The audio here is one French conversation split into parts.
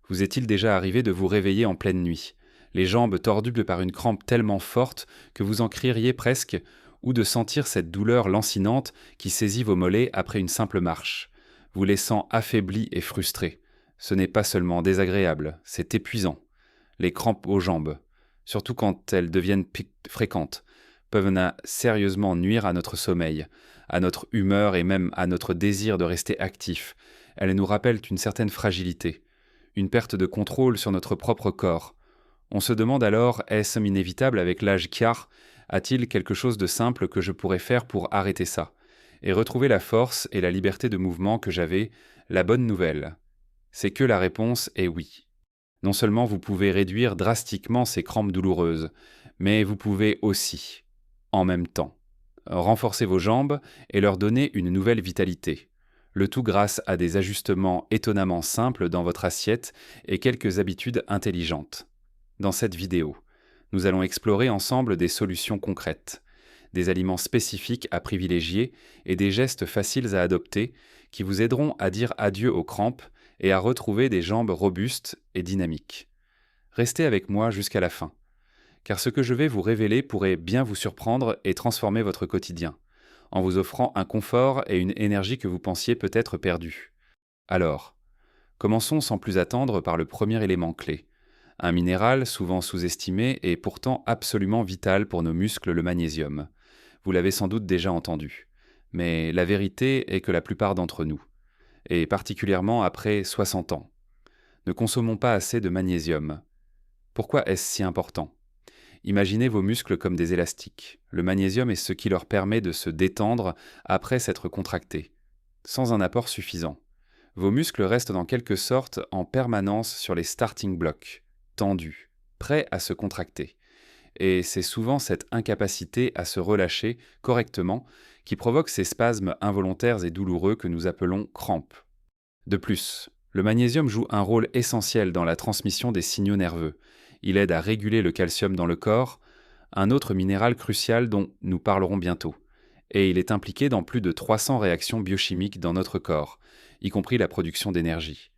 Vous est-il déjà arrivé de vous réveiller en pleine nuit, les jambes tordues par une crampe tellement forte que vous en crieriez presque, ou de sentir cette douleur lancinante qui saisit vos mollets après une simple marche, vous laissant affaibli et frustré? Ce n'est pas seulement désagréable, c'est épuisant. Les crampes aux jambes, surtout quand elles deviennent fréquentes, peuvent sérieusement nuire à notre sommeil, à notre humeur et même à notre désir de rester actif. Elles nous rappellent une certaine fragilité, une perte de contrôle sur notre propre corps. On se demande alors, est-ce inévitable avec l'âge a-t-il quelque chose de simple que je pourrais faire pour arrêter ça et retrouver la force et la liberté de mouvement que j'avais? La bonne nouvelle, c'est que la réponse est oui. Non seulement vous pouvez réduire drastiquement ces crampes douloureuses, mais vous pouvez aussi, en même temps, renforcer vos jambes et leur donner une nouvelle vitalité. Le tout grâce à des ajustements étonnamment simples dans votre assiette et quelques habitudes intelligentes. Dans cette vidéo, nous allons explorer ensemble des solutions concrètes, des aliments spécifiques à privilégier et des gestes faciles à adopter qui vous aideront à dire adieu aux crampes et à retrouver des jambes robustes et dynamiques. Restez avec moi jusqu'à la fin, car ce que je vais vous révéler pourrait bien vous surprendre et transformer votre quotidien, en vous offrant un confort et une énergie que vous pensiez peut-être perdus. Alors, commençons sans plus attendre par le premier élément clé, un minéral souvent sous-estimé et pourtant absolument vital pour nos muscles, le magnésium. Vous l'avez sans doute déjà entendu, mais la vérité est que la plupart d'entre nous, et particulièrement après 60 ans, ne consommons pas assez de magnésium. Pourquoi est-ce si important ? Imaginez vos muscles comme des élastiques. Le magnésium est ce qui leur permet de se détendre après s'être contractés. Sans un apport suffisant, vos muscles restent en quelque sorte en permanence sur les starting blocks, tendus, prêts à se contracter. Et c'est souvent cette incapacité à se relâcher correctement qui provoque ces spasmes involontaires et douloureux que nous appelons crampes. De plus, le magnésium joue un rôle essentiel dans la transmission des signaux nerveux. Il aide à réguler le calcium dans le corps, un autre minéral crucial dont nous parlerons bientôt. Et il est impliqué dans plus de 300 réactions biochimiques dans notre corps, y compris la production d'énergie.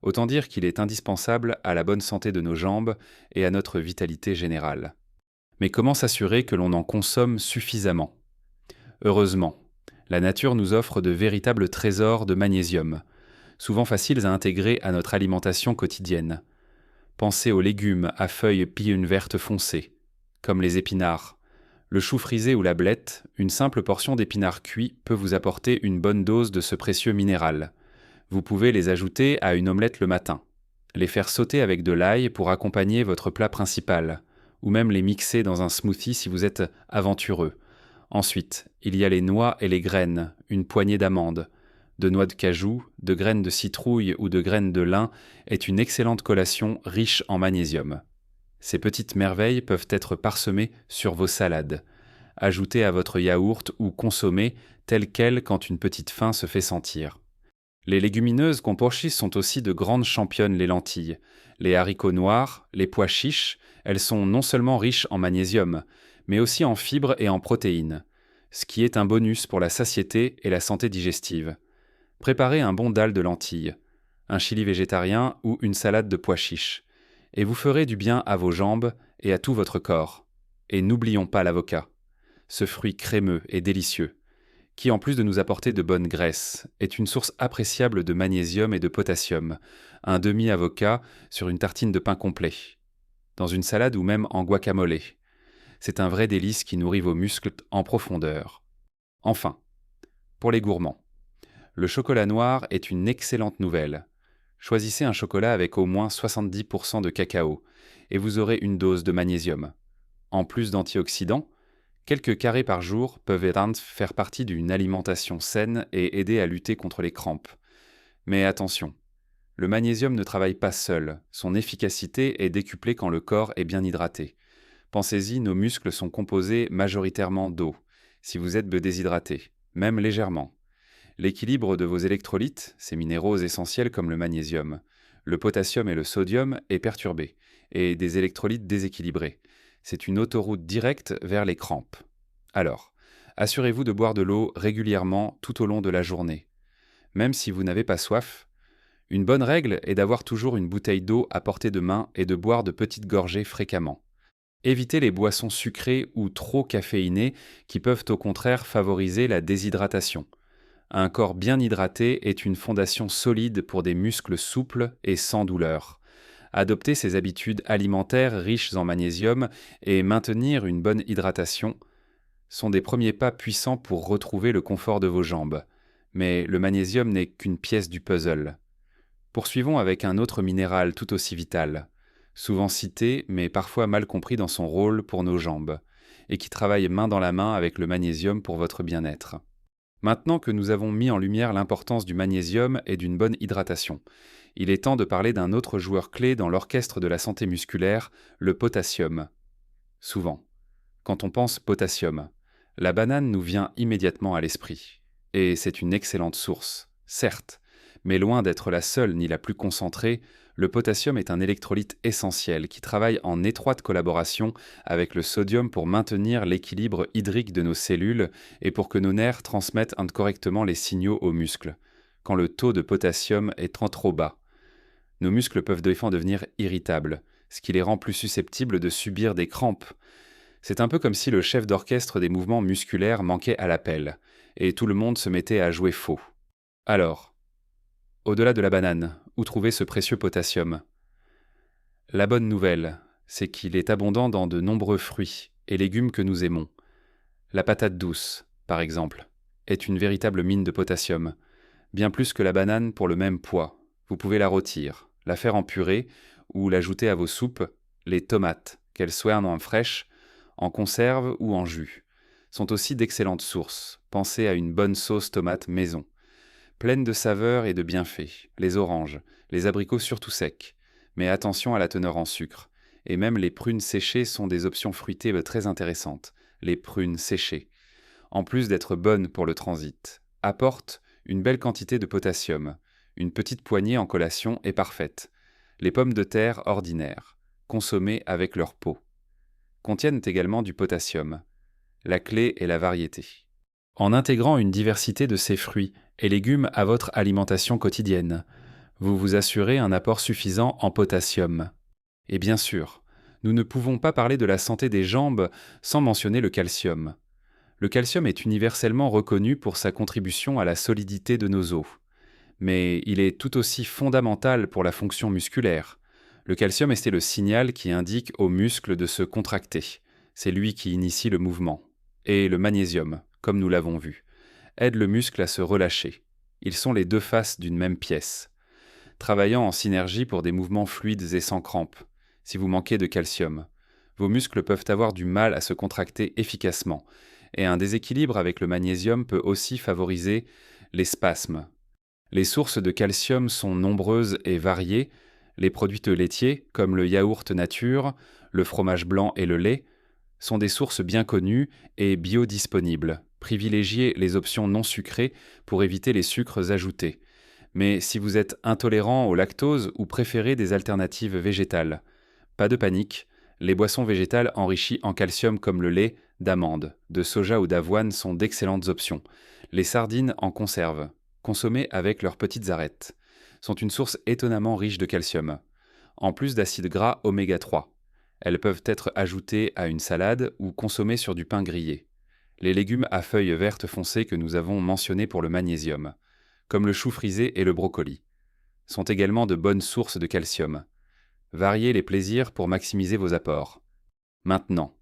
Autant dire qu'il est indispensable à la bonne santé de nos jambes et à notre vitalité générale. Mais comment s'assurer que l'on en consomme suffisamment ? Heureusement, la nature nous offre de véritables trésors de magnésium, souvent faciles à intégrer à notre alimentation quotidienne. Pensez aux légumes à feuilles pine vertes foncées, comme les épinards. Le chou frisé ou la blette, une simple portion d'épinards cuits peut vous apporter une bonne dose de ce précieux minéral. Vous pouvez les ajouter à une omelette le matin, les faire sauter avec de l'ail pour accompagner votre plat principal, ou même les mixer dans un smoothie si vous êtes aventureux. Ensuite, il y a les noix et les graines, une poignée d'amandes. De noix de cajou, de graines de citrouille ou de graines de lin est une excellente collation riche en magnésium. Ces petites merveilles peuvent être parsemées sur vos salades, ajoutées à votre yaourt ou consommées telles quelles quand une petite faim se fait sentir. Les légumineuses compochis sont aussi de grandes championnes les lentilles. Les haricots noirs, les pois chiches, elles sont non seulement riches en magnésium, mais aussi en fibres et en protéines, ce qui est un bonus pour la satiété et la santé digestive. Préparez un bon dalle de lentilles, un chili végétarien ou une salade de pois chiches, et vous ferez du bien à vos jambes et à tout votre corps. Et n'oublions pas l'avocat, ce fruit crémeux et délicieux, qui en plus de nous apporter de bonnes graisses, est une source appréciable de magnésium et de potassium, un demi-avocat sur une tartine de pain complet, dans une salade ou même en guacamole. C'est un vrai délice qui nourrit vos muscles en profondeur. Enfin, pour les gourmands, le chocolat noir est une excellente nouvelle. Choisissez un chocolat avec au moins 70% de cacao et vous aurez une dose de magnésium. En plus d'antioxydants, quelques carrés par jour peuvent faire partie d'une alimentation saine et aider à lutter contre les crampes. Mais attention, le magnésium ne travaille pas seul, son efficacité est décuplée quand le corps est bien hydraté. Pensez-y, nos muscles sont composés majoritairement d'eau, si vous êtes déshydraté, même légèrement. L'équilibre de vos électrolytes, ces minéraux essentiels comme le magnésium, le potassium et le sodium, est perturbé, et des électrolytes déséquilibrés. C'est une autoroute directe vers les crampes. Alors, assurez-vous de boire de l'eau régulièrement tout au long de la journée. Même si vous n'avez pas soif, Une bonne règle est d'avoir toujours une bouteille d'eau à portée de main et de boire de petites gorgées fréquemment. Évitez les boissons sucrées ou trop caféinées qui peuvent au contraire favoriser la déshydratation. Un corps bien hydraté est une fondation solide pour des muscles souples et sans douleur. Adopter ces habitudes alimentaires riches en magnésium et maintenir une bonne hydratation sont des premiers pas puissants pour retrouver le confort de vos jambes. Mais le magnésium n'est qu'une pièce du puzzle. Poursuivons avec un autre minéral tout aussi vital, souvent cité mais parfois mal compris dans son rôle pour nos jambes, et qui travaille main dans la main avec le magnésium pour votre bien-être. Maintenant que nous avons mis en lumière l'importance du magnésium et d'une bonne hydratation, il est temps de parler d'un autre joueur clé dans l'orchestre de la santé musculaire, le potassium. Souvent, quand on pense potassium, la banane nous vient immédiatement à l'esprit. Et c'est une excellente source, certes, mais loin d'être la seule ni la plus concentrée, le potassium est un électrolyte essentiel qui travaille en étroite collaboration avec le sodium pour maintenir l'équilibre hydrique de nos cellules et pour que nos nerfs transmettent correctement les signaux aux muscles, quand le taux de potassium est trop bas. Nos muscles peuvent des fois devenir irritables, ce qui les rend plus susceptibles de subir des crampes. C'est un peu comme si le chef d'orchestre des mouvements musculaires manquait à l'appel, et tout le monde se mettait à jouer faux. Alors, au-delà de la banane, où trouver ce précieux potassium ? La bonne nouvelle, c'est qu'il est abondant dans de nombreux fruits et légumes que nous aimons. La patate douce, par exemple, est une véritable mine de potassium, bien plus que la banane pour le même poids. Vous pouvez la rôtir, la faire en purée ou l'ajouter à vos soupes. Les tomates, qu'elles soient en fraîches, en conserve ou en jus, sont aussi d'excellentes sources. Pensez à une bonne sauce tomate maison. Pleine de saveurs et de bienfaits, les oranges, les abricots surtout secs, mais attention à la teneur en sucre. Et même les prunes séchées sont des options fruitées très intéressantes, les prunes séchées. En plus d'être bonnes pour le transit, apportent une belle quantité de potassium. Une petite poignée en collation est parfaite. Les pommes de terre ordinaires, consommées avec leur peau, contiennent également du potassium. La clé est la variété. En intégrant une diversité de ces fruits et légumes à votre alimentation quotidienne, vous vous assurez un apport suffisant en potassium. Et bien sûr, nous ne pouvons pas parler de la santé des jambes sans mentionner le calcium. Le calcium est universellement reconnu pour sa contribution à la solidité de nos os. Mais il est tout aussi fondamental pour la fonction musculaire. Le calcium est le signal qui indique aux muscles de se contracter. C'est lui qui initie le mouvement. Et le magnésium, comme nous l'avons vu, aide le muscle à se relâcher. Ils sont les deux faces d'une même pièce, travaillant en synergie pour des mouvements fluides et sans crampes. Si vous manquez de calcium, vos muscles peuvent avoir du mal à se contracter efficacement, et un déséquilibre avec le magnésium peut aussi favoriser les spasmes. Les sources de calcium sont nombreuses et variées. Les produits laitiers, comme le yaourt nature, le fromage blanc et le lait, sont des sources bien connues et biodisponibles. Privilégiez les options non sucrées pour éviter les sucres ajoutés. Mais si vous êtes intolérant au lactose ou préférez des alternatives végétales, pas de panique, les boissons végétales enrichies en calcium comme le lait d'amande, de soja ou d'avoine sont d'excellentes options. Les sardines en conserve, consommées avec leurs petites arêtes, sont une source étonnamment riche de calcium, en plus d'acides gras oméga 3. Elles peuvent être ajoutées à une salade ou consommées sur du pain grillé. Les légumes à feuilles vertes foncées que nous avons mentionnés pour le magnésium, comme le chou frisé et le brocoli, sont également de bonnes sources de calcium. Variez les plaisirs pour maximiser vos apports. Maintenant,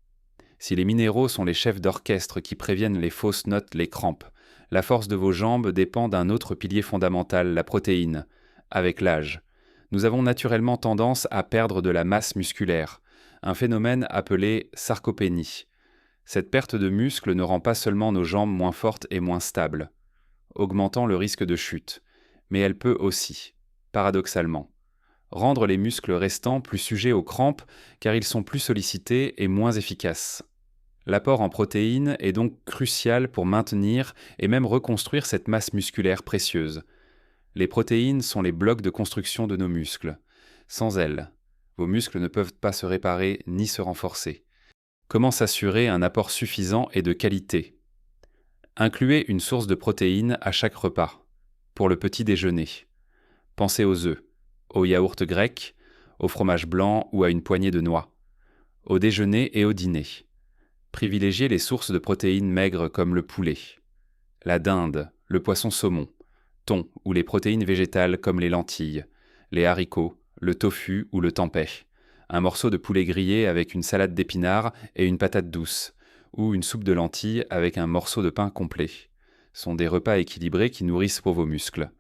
si les minéraux sont les chefs d'orchestre qui préviennent les fausses notes, les crampes, la force de vos jambes dépend d'un autre pilier fondamental, la protéine. Avec l'âge, nous avons naturellement tendance à perdre de la masse musculaire, un phénomène appelé sarcopénie. Cette perte de muscle ne rend pas seulement nos jambes moins fortes et moins stables, augmentant le risque de chute, mais elle peut aussi, paradoxalement, rendre les muscles restants plus sujets aux crampes car ils sont plus sollicités et moins efficaces. L'apport en protéines est donc crucial pour maintenir et même reconstruire cette masse musculaire précieuse. Les protéines sont les blocs de construction de nos muscles. Sans elles, vos muscles ne peuvent pas se réparer ni se renforcer. Comment s'assurer un apport suffisant et de qualité ? Incluez une source de protéines à chaque repas, pour le petit déjeuner. Pensez aux œufs, au yaourt grec, au fromage blanc ou à une poignée de noix, au déjeuner et au dîner. Privilégiez les sources de protéines maigres comme le poulet, la dinde, le poisson saumon, thon ou les protéines végétales comme les lentilles, les haricots, le tofu ou le tempeh, un morceau de poulet grillé avec une salade d'épinards et une patate douce, ou une soupe de lentilles avec un morceau de pain complet. Ce sont des repas équilibrés qui nourrissent pour vos muscles.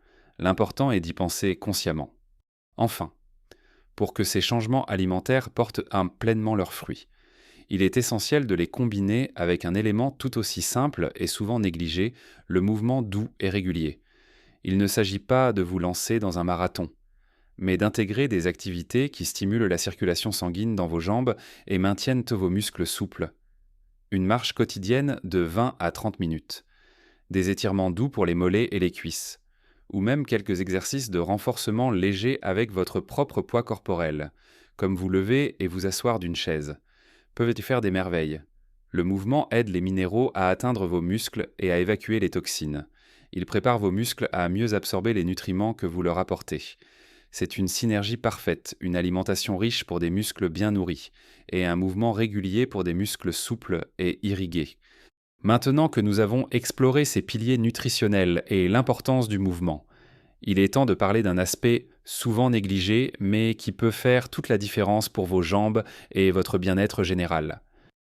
L'important est d'y penser consciemment. Enfin, pour que ces changements alimentaires portent pleinement leurs fruits, il est essentiel de les combiner avec un élément tout aussi simple et souvent négligé, le mouvement doux et régulier. Il ne s'agit pas de vous lancer dans un marathon, mais d'intégrer des activités qui stimulent la circulation sanguine dans vos jambes et maintiennent vos muscles souples. Une marche quotidienne de 20 à 30 minutes, des étirements doux pour les mollets et les cuisses, ou même quelques exercices de renforcement léger avec votre propre poids corporel, comme vous lever et vous asseoir d'une chaise, peuvent y faire des merveilles. Le mouvement aide les minéraux à atteindre vos muscles et à évacuer les toxines. Il prépare vos muscles à mieux absorber les nutriments que vous leur apportez. C'est une synergie parfaite, une alimentation riche pour des muscles bien nourris, et un mouvement régulier pour des muscles souples et irrigués. Maintenant que nous avons exploré ces piliers nutritionnels et l'importance du mouvement, il est temps de parler d'un aspect souvent négligé, mais qui peut faire toute la différence pour vos jambes et votre bien-être général.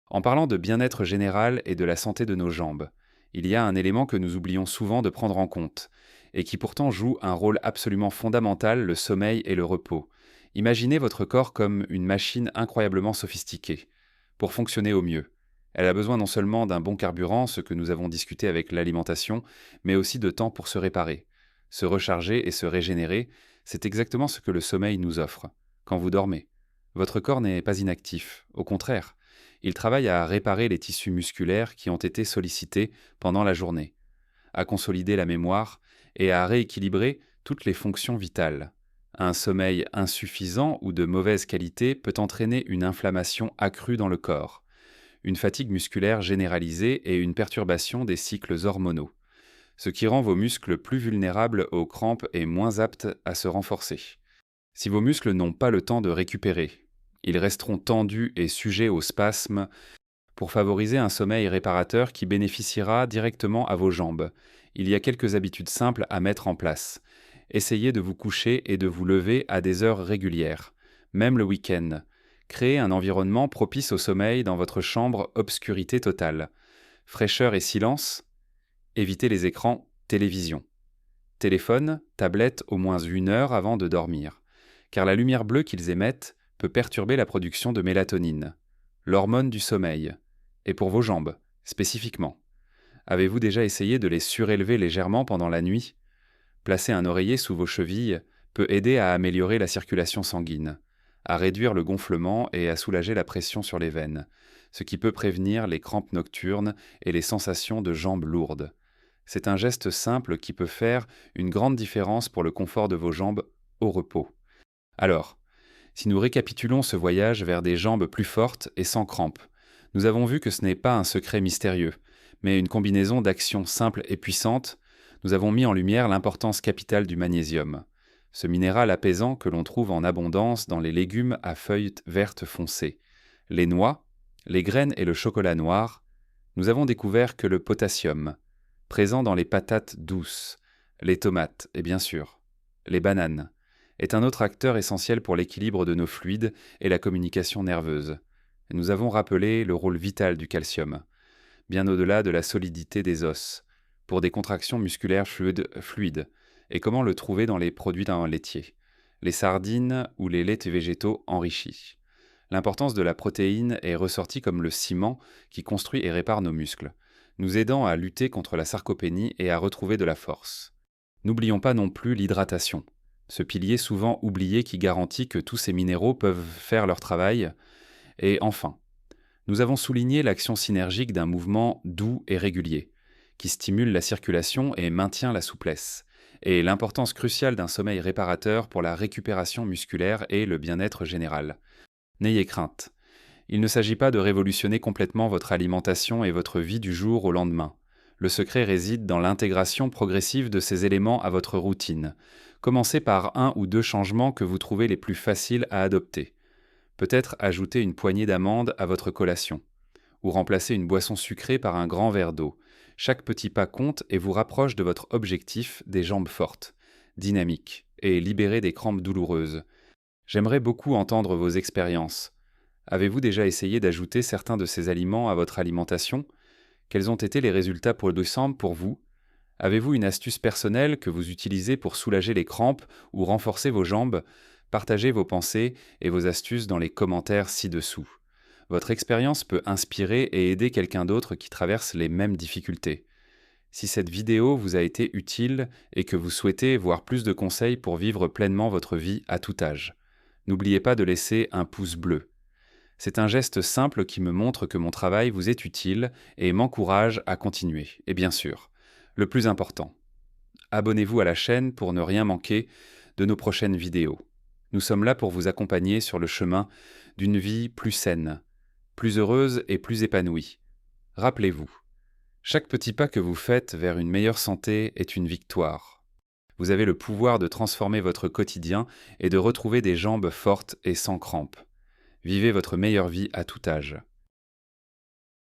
En parlant de bien-être général et de la santé de nos jambes, il y a un élément que nous oublions souvent de prendre en compte, et qui pourtant joue un rôle absolument fondamental, le sommeil et le repos. Imaginez votre corps comme une machine incroyablement sophistiquée. Pour fonctionner au mieux, elle a besoin non seulement d'un bon carburant, ce que nous avons discuté avec l'alimentation, mais aussi de temps pour se réparer. Se recharger et se régénérer, c'est exactement ce que le sommeil nous offre. Quand vous dormez, votre corps n'est pas inactif, au contraire. Il travaille à réparer les tissus musculaires qui ont été sollicités pendant la journée, à consolider la mémoire et à rééquilibrer toutes les fonctions vitales. Un sommeil insuffisant ou de mauvaise qualité peut entraîner une inflammation accrue dans le corps, une fatigue musculaire généralisée et une perturbation des cycles hormonaux, ce qui rend vos muscles plus vulnérables aux crampes et moins aptes à se renforcer. Si vos muscles n'ont pas le temps de récupérer, ils resteront tendus et sujets aux spasmes pour favoriser un sommeil réparateur qui bénéficiera directement à vos jambes. Il y a quelques habitudes simples à mettre en place. Essayez de vous coucher et de vous lever à des heures régulières, même le week-end. Créez un environnement propice au sommeil dans votre chambre, obscurité totale. Fraîcheur et silence. Évitez les écrans, télévision. Téléphone, tablette au moins 1 heure avant de dormir, car la lumière bleue qu'ils émettent peut perturber la production de mélatonine, l'hormone du sommeil, et pour vos jambes, spécifiquement. Avez-vous déjà essayé de les surélever légèrement pendant la nuit ? Placer un oreiller sous vos chevilles peut aider à améliorer la circulation sanguine, à réduire le gonflement et à soulager la pression sur les veines, ce qui peut prévenir les crampes nocturnes et les sensations de jambes lourdes. C'est un geste simple qui peut faire une grande différence pour le confort de vos jambes au repos. Alors, si nous récapitulons ce voyage vers des jambes plus fortes et sans crampes, nous avons vu que ce n'est pas un secret mystérieux, mais une combinaison d'actions simples et puissantes. Nous avons mis en lumière l'importance capitale du magnésium, ce minéral apaisant que l'on trouve en abondance dans les légumes à feuilles vertes foncées, les noix, les graines et le chocolat noir. Nous avons découvert que le potassium, présent dans les patates douces, les tomates et bien sûr, les bananes, est un autre acteur essentiel pour l'équilibre de nos fluides et la communication nerveuse. Nous avons rappelé le rôle vital du calcium, bien au-delà de la solidité des os, pour des contractions musculaires fluides, et comment le trouver dans les produits laitiers, les sardines ou les laits végétaux enrichis. L'importance de la protéine est ressortie comme le ciment qui construit et répare nos muscles, nous aidant à lutter contre la sarcopénie et à retrouver de la force. N'oublions pas non plus l'hydratation, ce pilier souvent oublié qui garantit que tous ces minéraux peuvent faire leur travail. Et enfin, nous avons souligné l'action synergique d'un mouvement doux et régulier, qui stimule la circulation et maintient la souplesse, et l'importance cruciale d'un sommeil réparateur pour la récupération musculaire et le bien-être général. N'ayez crainte. Il ne s'agit pas de révolutionner complètement votre alimentation et votre vie du jour au lendemain. Le secret réside dans l'intégration progressive de ces éléments à votre routine. Commencez par un ou deux changements que vous trouvez les plus faciles à adopter. Peut-être ajouter une poignée d'amandes à votre collation, ou remplacer une boisson sucrée par un grand verre d'eau. Chaque petit pas compte et vous rapproche de votre objectif des jambes fortes, dynamiques et libérées des crampes douloureuses. J'aimerais beaucoup entendre vos expériences. Avez-vous déjà essayé d'ajouter certains de ces aliments à votre alimentation? Quels ont été les résultats pour décembre pour vous? Avez-vous une astuce personnelle que vous utilisez pour soulager les crampes ou renforcer vos jambes? Partagez vos pensées et vos astuces dans les commentaires ci-dessous. Votre expérience peut inspirer et aider quelqu'un d'autre qui traverse les mêmes difficultés. Si cette vidéo vous a été utile et que vous souhaitez voir plus de conseils pour vivre pleinement votre vie à tout âge, n'oubliez pas de laisser un pouce bleu. C'est un geste simple qui me montre que mon travail vous est utile et m'encourage à continuer. Et bien sûr, le plus important, abonnez-vous à la chaîne pour ne rien manquer de nos prochaines vidéos. Nous sommes là pour vous accompagner sur le chemin d'une vie plus saine, plus heureuse et plus épanouie. Rappelez-vous, chaque petit pas que vous faites vers une meilleure santé est une victoire. Vous avez le pouvoir de transformer votre quotidien et de retrouver des jambes fortes et sans crampes. Vivez votre meilleure vie à tout âge.